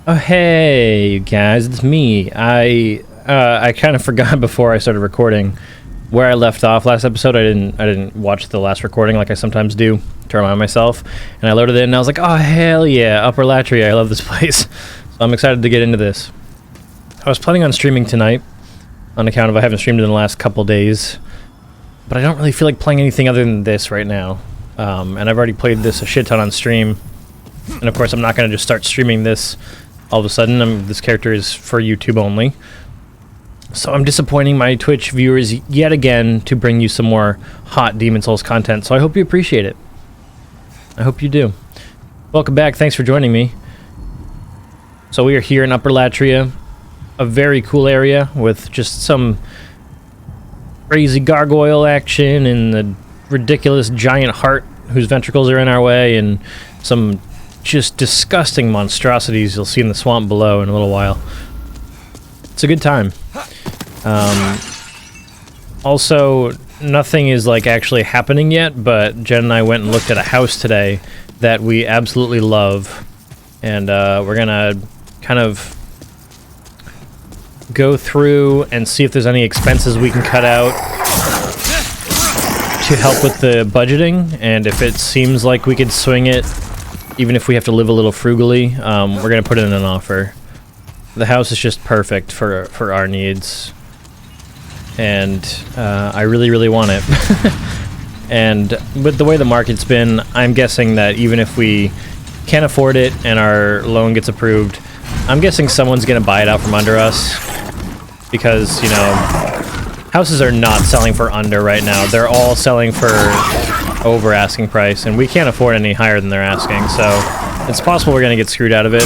Oh hey, you guys, it's me. I kind of forgot before I started recording where I left off last episode. I didn't watch the last recording like I sometimes do to remind myself. And I loaded it and I was like, oh hell yeah, Upper Latria, I love this place. So I'm excited to get into this. I was planning on streaming tonight on account of I haven't streamed in the last couple days, but I don't really feel like playing anything other than this right now. And I've already played this a shit ton on stream. And of course I'm not going to just start streaming this all of a sudden. This character is for YouTube only. So I'm disappointing my Twitch viewers yet again to bring you some more hot Demon Souls content. So I hope you appreciate it. I hope you do. Welcome back. Thanks for joining me. So we are here in Upper Latria, a very cool area with just some crazy gargoyle action and the ridiculous giant heart whose ventricles are in our way, and some just disgusting monstrosities you'll see in the swamp below in a little while. It's a good time. Also, nothing is like actually happening yet, but Jen and I went and looked at a house today that we absolutely love, and we're gonna kind of go through and see if there's any expenses we can cut out to help with the budgeting, and if it seems like we could swing it, even if we have to live a little frugally, we're gonna put in an offer. The house is just perfect for our needs, and I really want it. And with the way the market's been, I'm guessing that even if we can't afford it and our loan gets approved, I'm guessing someone's gonna buy it out from under us, because, you know, houses are not selling for under right now. They're all selling for over asking price, and we can't afford any higher than they're asking, so it's possible we're gonna get screwed out of it,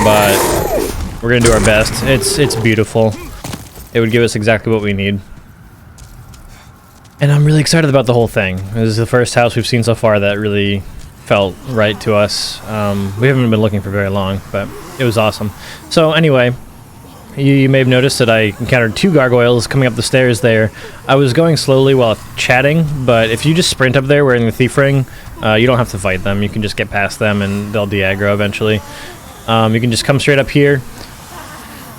but we're gonna do our best. It's beautiful. It would give us exactly what we need. And I'm really excited about the whole thing. This is the first house we've seen so far that really felt right to us. We haven't been looking for very long, but it was awesome. So anyway, you may have noticed that I encountered two gargoyles coming up the stairs there. I was going slowly while chatting, but if you just sprint up there wearing the thief ring, you don't have to fight them. You can just get past them and they'll de-aggro eventually. You can just come straight up here.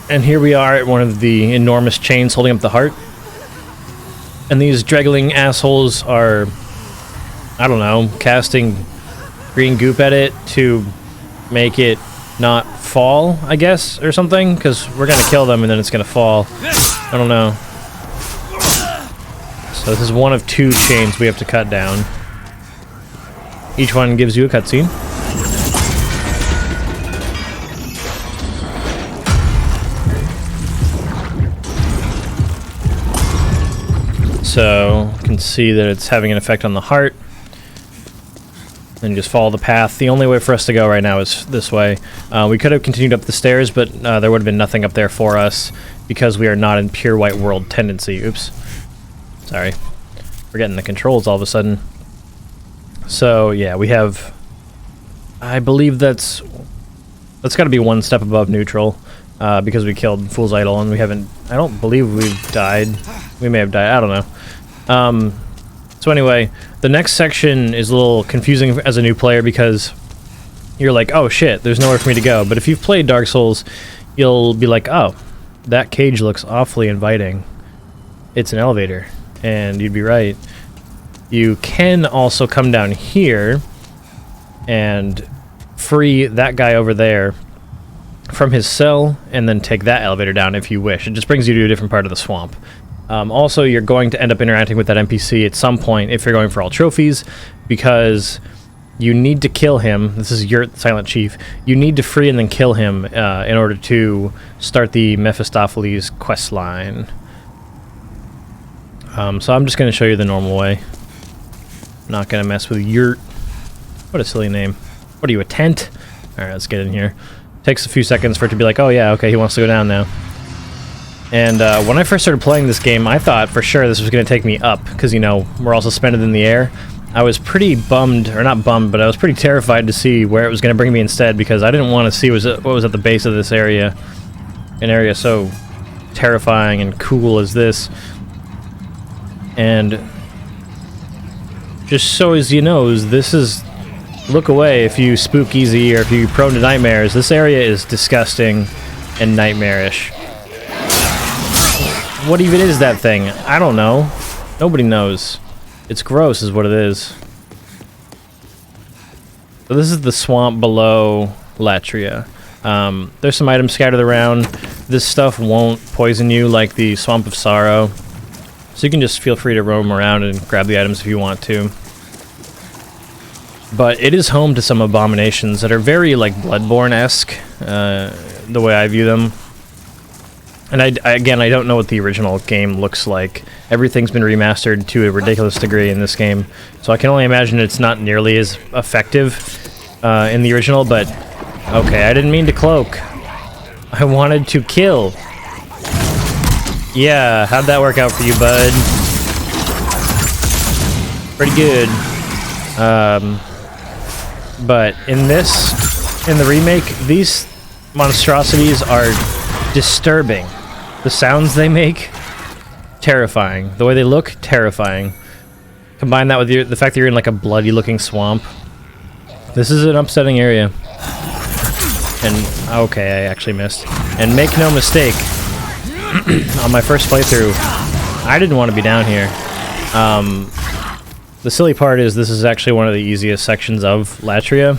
And here we are at one of the enormous chains holding up the heart. And these draggling assholes are, I don't know, casting green goop at it to make it not fall, I guess, or something, because we're gonna kill them and then it's gonna fall. I don't know. So this is one of two chains we have to cut down. Each one gives you a cutscene. So you can see that it's having an effect on the heart. And just follow the path. The only way for us to go right now is this way. We could have continued up the stairs, but there would have been nothing up there for us because we are not in pure white world tendency. Oops. Sorry. Forgetting the controls all of a sudden. So yeah, we have, I believe that's got to be one step above neutral, because we killed Fool's Idol and we haven't, I don't believe we've died. We may have died, I don't know. So anyway, the next section is a little confusing as a new player because you're like, oh shit, there's nowhere for me to go. But if you've played Dark Souls, you'll be like, oh, that cage looks awfully inviting. It's an elevator. And you'd be right. You can also come down here and free that guy over there from his cell and then take that elevator down if you wish. It just brings you to a different part of the swamp. Also, you're going to end up interacting with that NPC at some point if you're going for all trophies, because you need to kill him. This is Yurt, Silent Chief. You need to free and then kill him in order to start the Mephistopheles quest line. So I'm just going to show you the normal way. Not going to mess with Yurt. What a silly name. What are you, a tent? Alright, let's get in here. Takes a few seconds for it to be like, oh yeah, okay, he wants to go down now. And when I first started playing this game, I thought for sure this was going to take me up, because, you know, we're all suspended in the air. I was pretty bummed, or not bummed, but I was pretty terrified to see where it was going to bring me instead, because I didn't want to see what was at the base of this area. An area so terrifying and cool as this. And just so as you know, this is look away if you spook easy or if you're prone to nightmares. This area is disgusting and nightmarish. What even is that thing? I don't know. Nobody knows. It's gross is what it is. So this is the swamp below Latria. There's some items scattered around. This stuff won't poison you like the Swamp of Sorrow. So you can just feel free to roam around and grab the items if you want to. But it is home to some abominations that are very, like, Bloodborne-esque, the way I view them. And again, I don't know what the original game looks like. Everything's been remastered to a ridiculous degree in this game. So I can only imagine it's not nearly as effective in the original, but... Okay, I didn't mean to cloak. I wanted to kill. Yeah, how'd that work out for you, bud? Pretty good. But in the remake, these monstrosities are disturbing. The sounds they make, terrifying. The way they look, terrifying. Combine that with the fact that you're in like a bloody-looking swamp. This is an upsetting area. And, okay, I actually missed. And make no mistake, on my first playthrough, I didn't want to be down here. The silly part is this is actually one of the easiest sections of Latria.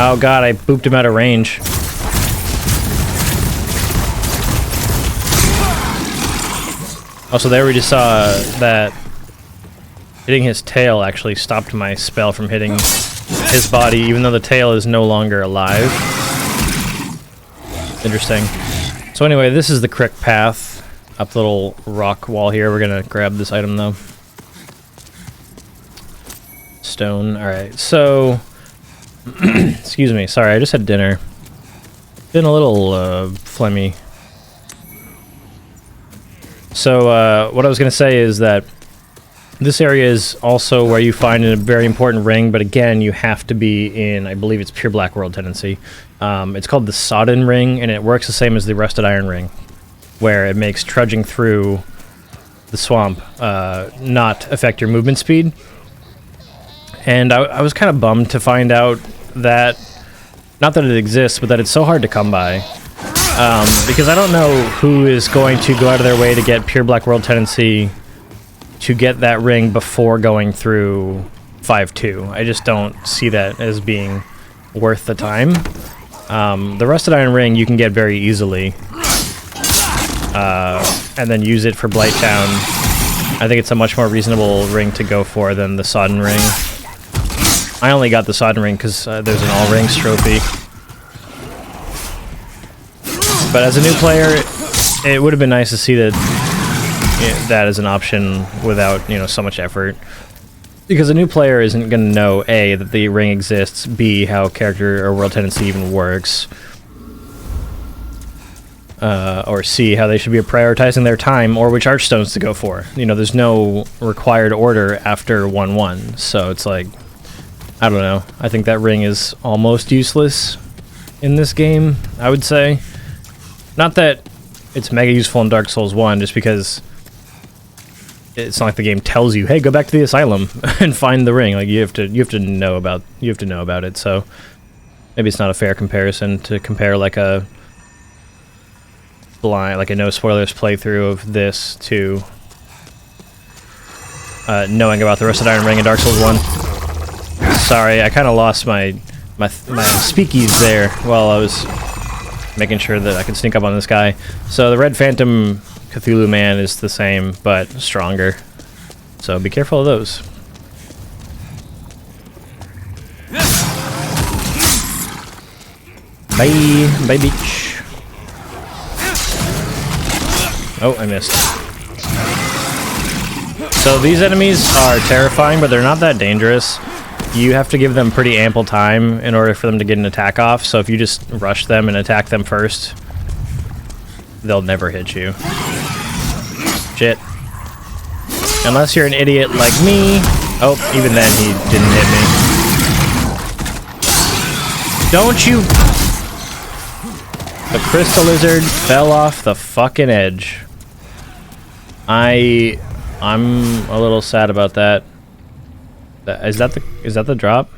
Oh god, I booped him out of range. Also, there we just saw that hitting his tail actually stopped my spell from hitting his body, even though the tail is no longer alive. Interesting. So anyway, this is the correct path up the little rock wall here. We're gonna grab this item though. Stone. Alright, so... excuse me, sorry, I just had dinner. Been a little phlegmy. So what I was gonna say is that this area is also where you find a very important ring, but again, you have to be in, I believe it's Pure Black World tendency. It's called the Sodden Ring, and it works the same as the Rusted Iron Ring, where it makes trudging through the swamp not affect your movement speed. And I was kind of bummed to find out that, not that it exists, but that it's so hard to come by. Because I don't know who is going to go out of their way to get Pure Black World tendency to get that ring before going through 5.2. I just don't see that as being worth the time. The Rusted Iron Ring you can get very easily, and then use it for Blighttown. I think it's a much more reasonable ring to go for than the Sodden Ring. I only got the Sodden Ring because there's an All Rings trophy. But as a new player, it would have been nice to see that that is an option without, so much effort. Because a new player isn't going to know, A, that the ring exists, B, how character or world tendency even works, or C, how they should be prioritizing their time, or which archstones to go for. There's no required order after 1-1, so it's like, I don't know. I think that ring is almost useless in this game, I would say. Not that it's mega useful in Dark Souls 1, just because it's not like the game tells you, hey, go back to the asylum and find the ring. Like you have to know about it. So maybe it's not a fair comparison to compare like a no spoilers playthrough of this to knowing about the Rusted Iron Ring in Dark Souls 1. Sorry, I kind of lost my speakies there while I was making sure that I could sneak up on this guy. So the Red Phantom Cthulhu Man is the same, but stronger. So be careful of those. Bye, bye beach. Oh, I missed. So these enemies are terrifying, but they're not that dangerous. You have to give them pretty ample time in order for them to get an attack off, so if you just rush them and attack them first, they'll never hit you. Shit. Unless you're an idiot like me. Oh, even then he didn't hit me. Don't you... The crystal lizard fell off the fucking edge. I'm a little sad about that. Is that the drop?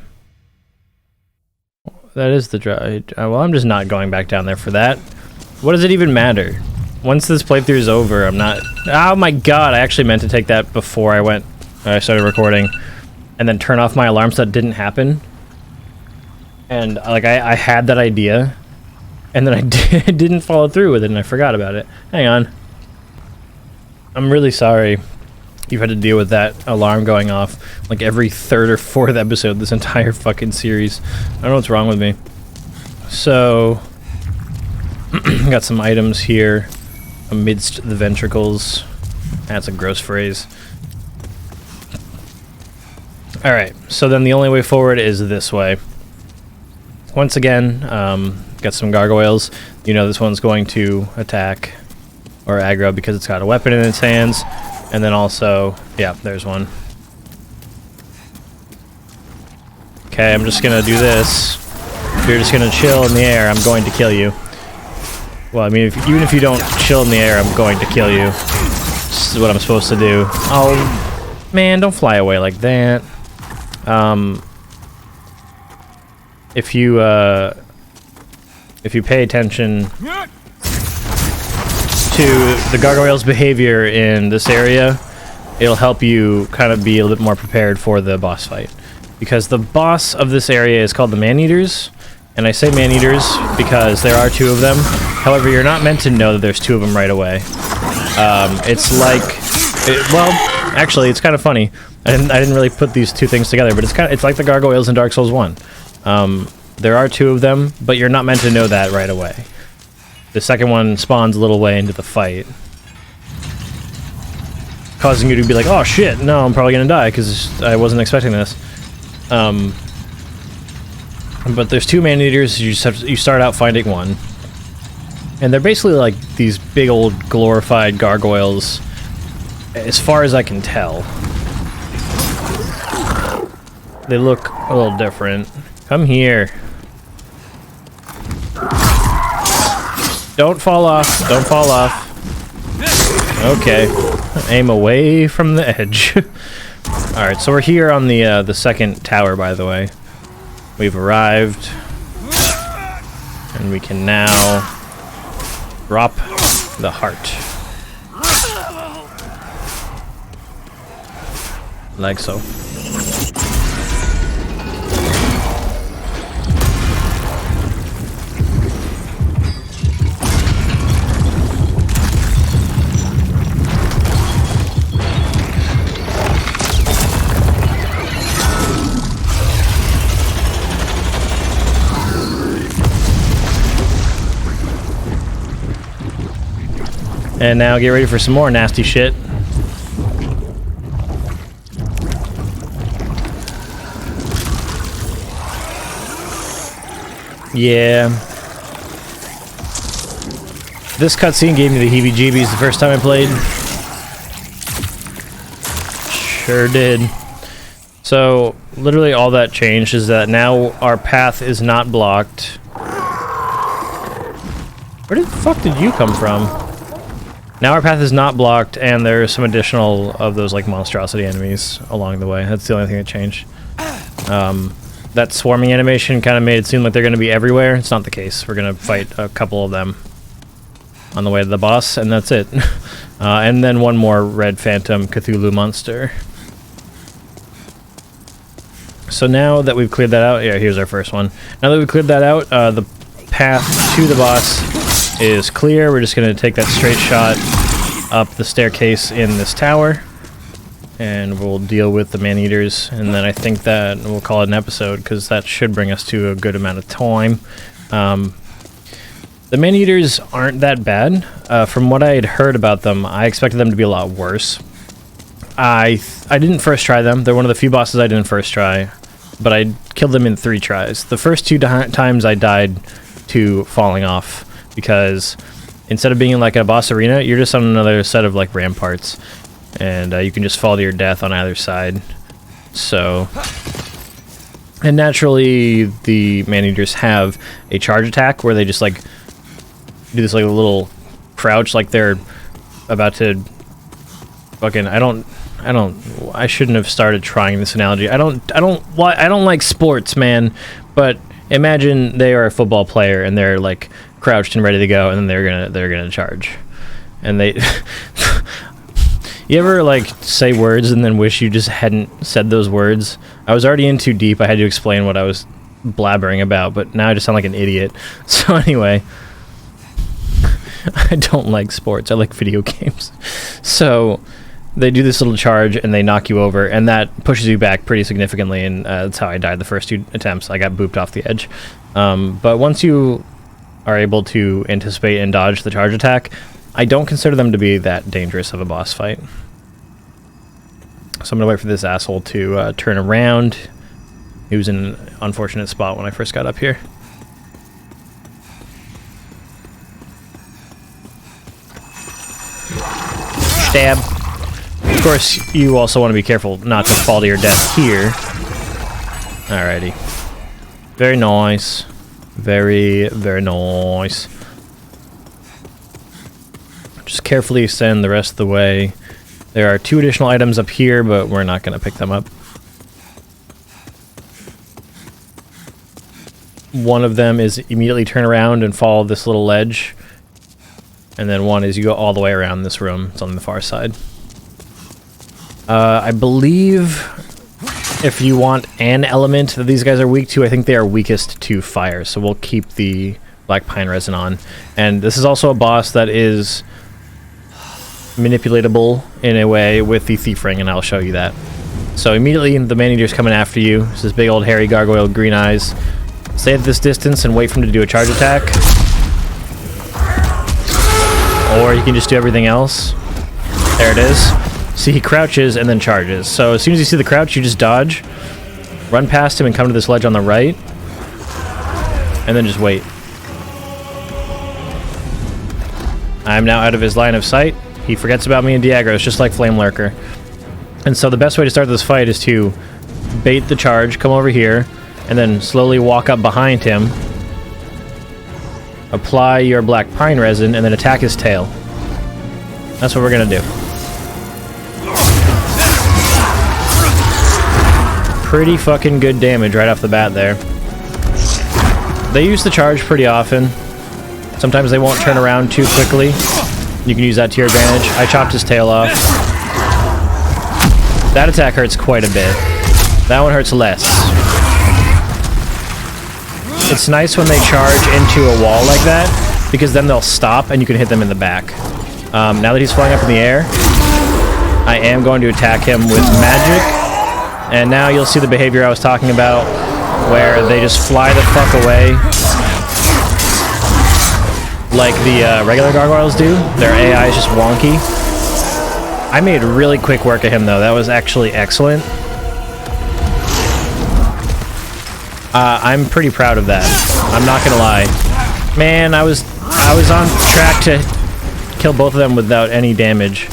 That is the drop. Well, I'm just not going back down there for that. What does it even matter? Once this playthrough is over, I'm not... Oh my god, I actually meant to take that before I started recording. And then turn off my alarm so that didn't happen. And, like, I had that idea. And then I didn't follow through with it, and I forgot about it. Hang on. I'm really sorry you've had to deal with that alarm going off like every third or fourth episode this entire fucking series. I don't know what's wrong with me. So, got some items here amidst the ventricles. That's a gross phrase. Alright, so then the only way forward is this way. Once again, got some gargoyles. You know this one's going to attack or aggro because it's got a weapon in its hands. And then also, yeah, there's one. Okay, I'm just gonna do this. If you're just gonna chill in the air, I'm going to kill you. Well, I mean, even if you don't chill in the air, I'm going to kill you. This is what I'm supposed to do. Oh, man, don't fly away like that. If you pay attention to the gargoyle's behavior in this area, it'll help you kind of be a little bit more prepared for the boss fight. Because the boss of this area is called the Man-Eaters, and I say Man-Eaters because there are two of them. However, you're not meant to know that there's two of them right away. It's like... well, actually, it's kind of funny. I didn't really put these two things together, but it's like the gargoyles in Dark Souls 1. There are two of them, but you're not meant to know that right away. The second one spawns a little way into the fight, causing you to be like, oh shit, no, I'm probably gonna die because I wasn't expecting this. But there's two Man-Eaters. You start out finding one, and they're basically like these big old glorified gargoyles, as far as I can tell. They look a little different. Come here. Don't fall off. Don't fall off. Okay. Aim away from the edge. Alright, so we're here on the second tower, by the way. We've arrived. And we can now drop the heart. Like so. And now get ready for some more nasty shit. Yeah. This cutscene gave me the heebie-jeebies the first time I played. Sure did. So, literally all that changed is that now our path is not blocked. Where the fuck did you come from? Now our path is not blocked, and there's some additional of those like monstrosity enemies along the way. That's the only thing that changed. That swarming animation kind of made it seem like they're going to be everywhere. It's not the case. We're going to fight a couple of them on the way to the boss, and that's it. And then one more red phantom Cthulhu monster. So now that we've cleared that out, yeah, here's our first one. Now that we've cleared that out, the path to the boss is clear. We're just going to take that straight shot up the staircase in this tower, and we'll deal with the Man-Eaters, and then I think that we'll call it an episode, because that should bring us to a good amount of time. The Man-Eaters aren't that bad. From what I had heard about them, I expected them to be a lot worse. I didn't first try them. They're one of the few bosses I didn't first try, but I killed them in 3 tries. The first 2 times I died to falling off, because instead of being in like a boss arena, you're just on another set of like ramparts, and you can just fall to your death on either side. So, and naturally the Man-Eaters have a charge attack where they just like do this like a little crouch, like they're about to fucking, I don't I shouldn't have started trying this analogy. I don't like sports, man. But imagine they are a football player and they're like crouched and ready to go, and then they're gonna charge, and they. You ever like say words and then wish you just hadn't said those words? I was already in too deep. I had to explain what I was blabbering about, but now I just sound like an idiot. So anyway, I don't like sports. I like video games. So they do this little charge and they knock you over, and that pushes you back pretty significantly, and that's how I died the first 2 attempts. I got booped off the edge. But once you are able to anticipate and dodge the charge attack, I don't consider them to be that dangerous of a boss fight. So I'm going to wait for this asshole to turn around. He was in an unfortunate spot when I first got up here. Stab. Of course, you also want to be careful not to fall to your death here. Alrighty. Very nice. Very, very nice. Just carefully ascend the rest of the way. There are 2 additional items up here, but we're not going to pick them up. One of them is immediately turn around and follow this little ledge. And then one is you go all the way around this room. It's on the far side. I believe if you want an element that these guys are weak to, I think they are weakest to fire. So we'll keep the black pine resin on. And this is also a boss that is manipulatable in a way with the thief ring, and I'll show you that. So immediately the man-eater's coming after you. It's this big old hairy gargoyle with green eyes. Stay at this distance and wait for him to do a charge attack. Or you can just do everything else. There it is. See, he crouches and then charges. So as soon as you see the crouch, you just dodge, run past him and come to this ledge on the right, and then just wait. I'm now out of his line of sight. He forgets about me and Diagros, just like Flame Lurker. And so the best way to start this fight is to bait the charge, come over here, and then slowly walk up behind him, apply your black pine resin, and then attack his tail. That's what we're gonna do. Pretty fucking good damage right off the bat there. They use the charge pretty often. Sometimes they won't turn around too quickly. You can use that to your advantage. I chopped his tail off. That attack hurts quite a bit. That one hurts less. It's nice when they charge into a wall like that, because then they'll stop and you can hit them in the back. Now that he's flying up in the air, I am going to attack him with magic. And now you'll see the behavior I was talking about, where they just fly the fuck away like the regular gargoyles do. Their AI is just wonky. I made really quick work of him, though. That was actually excellent. I'm pretty proud of that. I'm not gonna lie. Man, I was on track to kill both of them without any damage.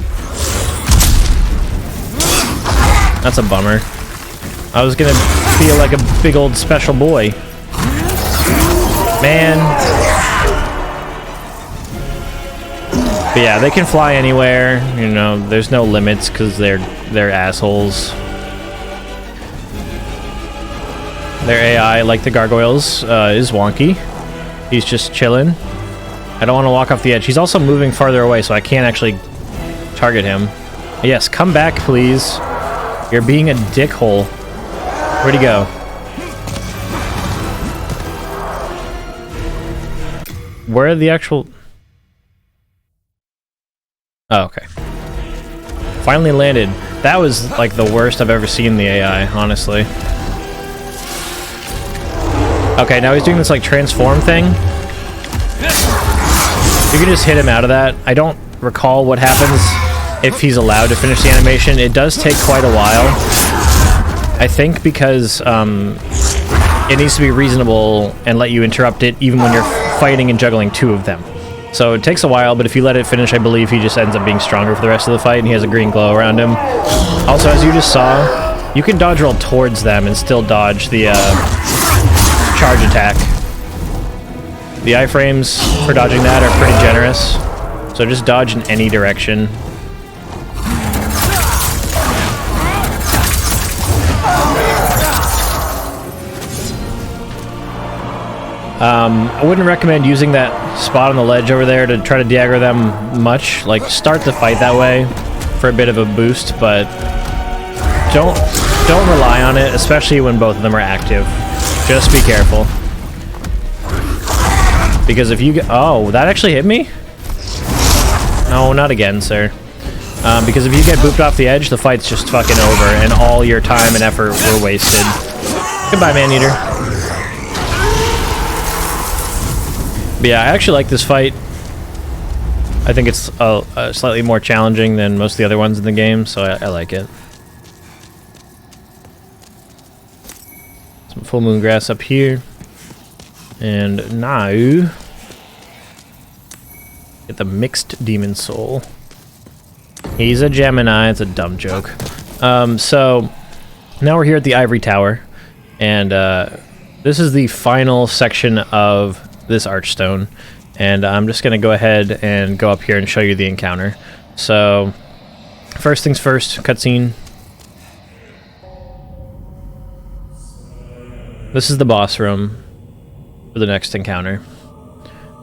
That's a bummer. I was gonna feel like a big old special boy. Man. But yeah, they can fly anywhere. You know, there's no limits because they're assholes. Their AI, like the gargoyles, is wonky. He's just chilling. I don't want to walk off the edge. He's also moving farther away, so I can't actually target him. Yes, come back, please. You're being a dickhole. Where'd he go? Where are the actual... Oh, okay. Finally landed. That was, like, the worst I've ever seen the AI, honestly. Okay, now he's doing this, like, transform thing. You can just hit him out of that. I don't recall what happens if he's allowed to finish the animation. It does take quite a while. I think because it needs to be reasonable and let you interrupt it even when you're fighting and juggling 2 of them. So it takes a while, but if you let it finish, I believe he just ends up being stronger for the rest of the fight, and he has a green glow around him. Also, as you just saw, you can dodge roll towards them and still dodge the charge attack. The iframes for dodging that are pretty generous, so just dodge in any direction. I wouldn't recommend using that spot on the ledge over there to try to de-aggro them much. Like, start the fight that way for a bit of a boost, but don't rely on it, especially when both of them are active. Just be careful. Because if you get... Oh, that actually hit me? No, not again, sir. Because if you get booped off the edge, the fight's just fucking over, and all your time and effort were wasted. Goodbye, man-eater. But yeah, I actually like this fight. I think it's slightly more challenging than most of the other ones in the game, so I like it. Some full moon grass up here. And now... get the mixed demon soul. He's a Gemini, it's a dumb joke. So, now we're here at the Ivory Tower. And this is the final section of this archstone, and I'm just gonna go ahead and go up here and show you the encounter. So first things first, cutscene. This is the boss room for the next encounter.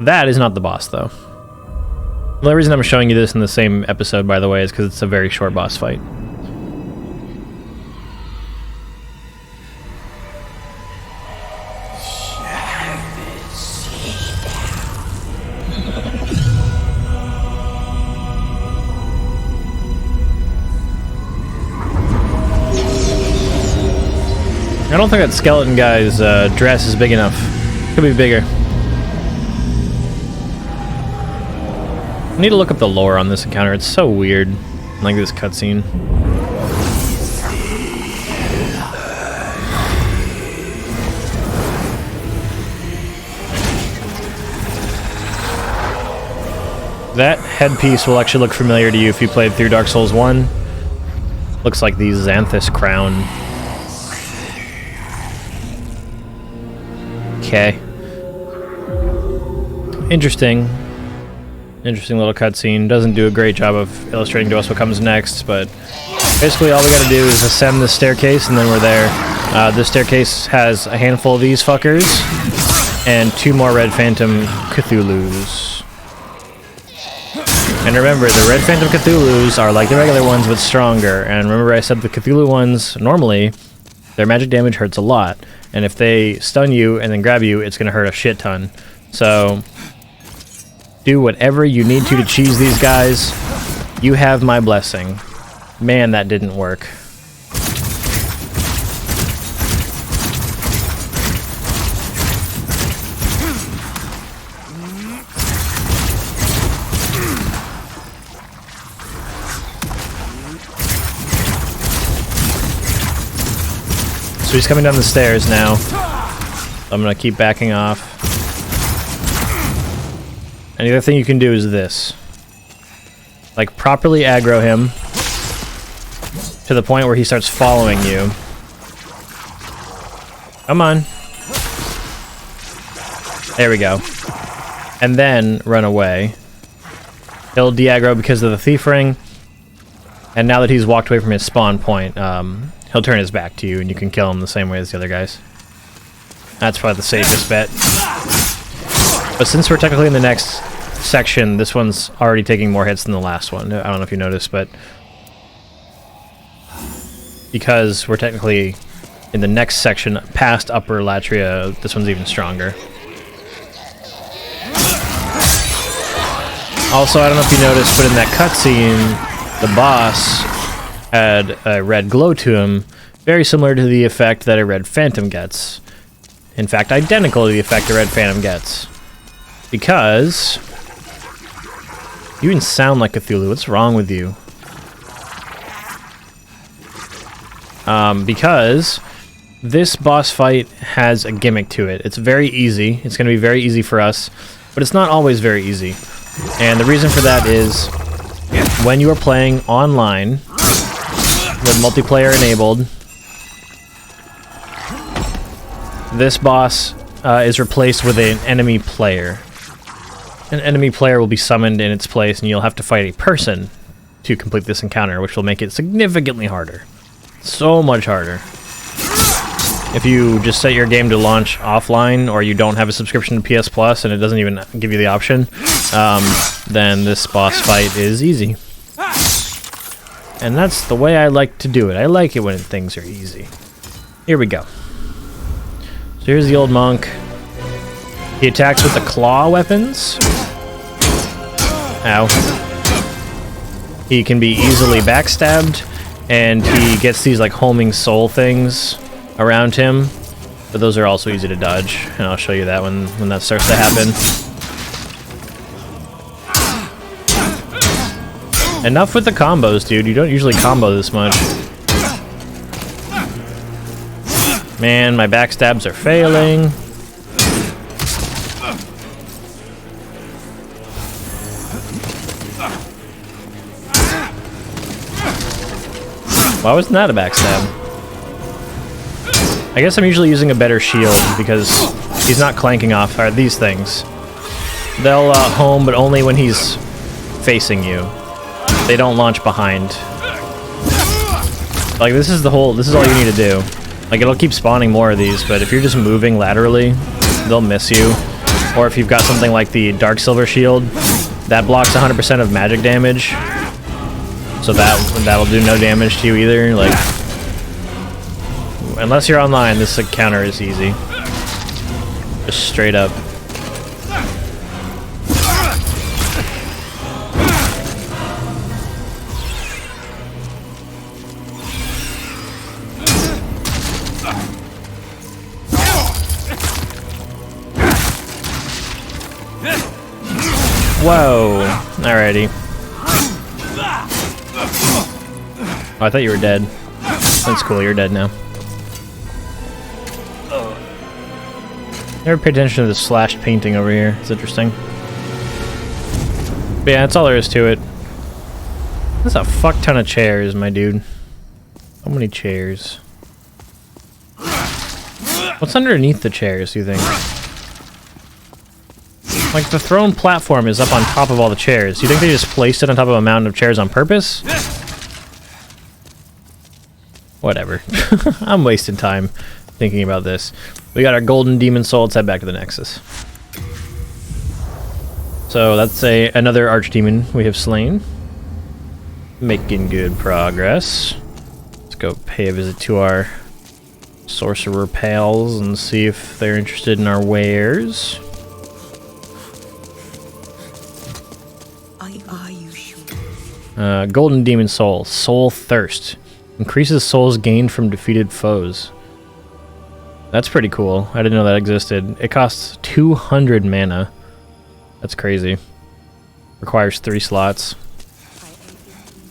That is not the boss though. The only reason I'm showing you this in the same episode, by the way, is because it's a very short boss fight. I don't think that skeleton guy's dress is big enough. Could be bigger. I need to look up the lore on this encounter. It's so weird. Like this cutscene. That headpiece will actually look familiar to you if you played through Dark Souls 1. Looks like the Xanthus crown. Okay. Interesting little cutscene. Doesn't do a great job of illustrating to us what comes next, but basically all we gotta do is ascend the staircase and then we're there. This staircase has a handful of these fuckers and 2 more Red Phantom Cthulhus. And remember, the Red Phantom Cthulhus are like the regular ones but stronger. And remember I said the Cthulhu ones, normally, their magic damage hurts a lot. And if they stun you and then grab you, it's going to hurt a shit ton. So, do whatever you need to cheese these guys. You have my blessing. Man, that didn't work. So he's coming down the stairs now. I'm gonna keep backing off. And the other thing you can do is this. Like, properly aggro him to the point where he starts following you. Come on. There we go. And then run away. He'll de-aggro because of the thief ring. And now that he's walked away from his spawn point, he'll turn his back to you and you can kill him the same way as the other guys. That's probably the safest bet. But since we're technically in the next section, this one's already taking more hits than the last one. I don't know if you noticed, but because we're technically in the next section past Upper Latria, this one's even stronger. Also, I don't know if you noticed, but in that cutscene, the boss had a red glow to him, very similar to the effect that a Red Phantom gets. In fact, identical to the effect a Red Phantom gets. Because you even sound like Cthulhu. What's wrong with you? Because this boss fight has a gimmick to it. It's very easy. It's going to be very easy for us, but it's not always very easy. And the reason for that is when you are playing online with multiplayer enabled, this boss is replaced with an enemy player. An enemy player will be summoned in its place, and you'll have to fight a person to complete this encounter, which will make it significantly harder. So much harder. If you just set your game to launch offline, or you don't have a subscription to PS Plus and it doesn't even give you the option, then this boss fight is easy. And that's the way I like to do it. I like it when things are easy. Here we go. So here's the old monk. He attacks with the claw weapons. Ow. He can be easily backstabbed, and he gets these like homing soul things around him, but those are also easy to dodge, and I'll show you that when that starts to happen. Enough with the combos, dude. You don't usually combo this much. Man, my backstabs are failing. Why wasn't that a backstab? I guess I'm usually using a better shield because he's not clanking off these things. They'll home, but only when he's facing you. They don't launch behind. Like, this is all you need to do. Like, it'll keep spawning more of these, but if you're just moving laterally, they'll miss you. Or if you've got something like the Dark Silver Shield, that blocks 100% of magic damage. So that'll do no damage to you either. Like, unless you're online, this counter is easy. Just straight up. Whoa! Alrighty. Oh, I thought you were dead. That's cool, you're dead now. Never paid attention to the slashed painting over here. It's interesting. But yeah, that's all there is to it. That's a fuck ton of chairs, my dude. How many chairs? What's underneath the chairs, do you think? Like, the throne platform is up on top of all the chairs. You think they just placed it on top of a mountain of chairs on purpose? Whatever. I'm wasting time thinking about this. We got our golden demon soul. Let's head back to the Nexus. So that's another archdemon we have slain. Making good progress. Let's go pay a visit to our sorcerer pals and see if they're interested in our wares. Are you sure? Golden demon soul. Soul thirst. Increases souls gained from defeated foes. That's pretty cool. I didn't know that existed. It costs 200 mana. That's crazy. Requires 3 slots.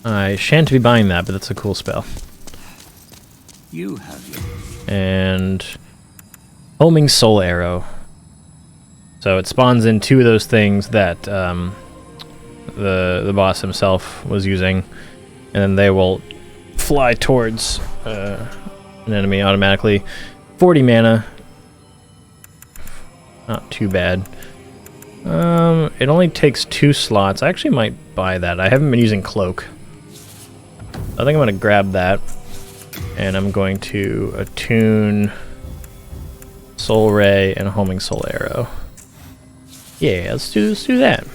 I shan't be buying that, but that's a cool spell. You have yours. And homing soul arrow. So it spawns in 2 of those things that the boss himself was using, and then they will fly towards an enemy automatically. 40 mana. Not too bad. It only takes 2 slots. I actually might buy that. I haven't been using cloak. I think I'm going to grab that, and I'm going to attune soul ray and a homing soul arrow. Yeah, let's do that.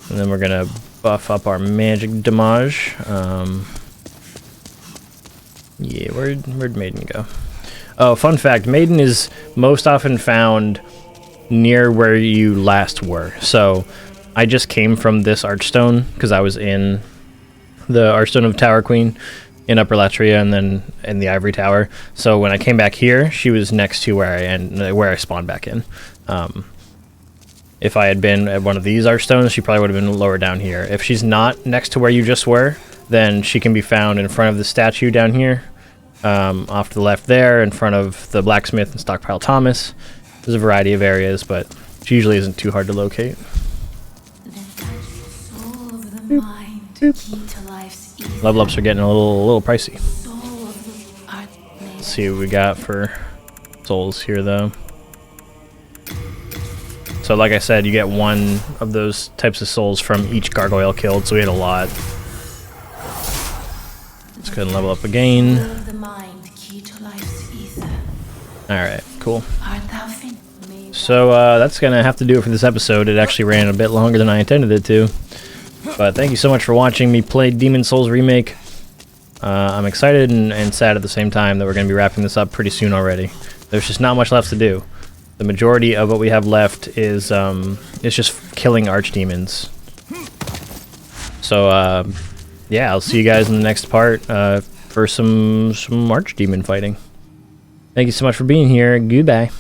And then we're going to buff up our magic damage. Yeah, where'd Maiden go? Oh, fun fact, Maiden is most often found near where you last were. So I just came from this Archstone because I was in the Archstone of Tower Queen in Upper Latria and then in the Ivory Tower. So when I came back here, she was next to where I spawned back in. If I had been at one of these Archstones, she probably would have been lower down here. If she's not next to where you just were, then she can be found in front of the statue down here, off to the left there, in front of the blacksmith and Stockpile Thomas. There's a variety of areas, but she usually isn't too hard to locate. Level ups are getting a little pricey. Let's see what we got for souls here, though. So like I said, you get 1 of those types of souls from each gargoyle killed, so we had a lot. Let's go ahead and level up again. Alright, cool. Art thou fin- may So, that's gonna have to do it for this episode. It actually ran a bit longer than I intended it to. But thank you so much for watching me play Demon Souls Remake. I'm excited and sad at the same time that we're gonna be wrapping this up pretty soon already. There's just not much left to do. The majority of what we have left is just killing archdemons. So, yeah, I'll see you guys in the next part for some archdemon fighting. Thank you so much for being here. Goodbye.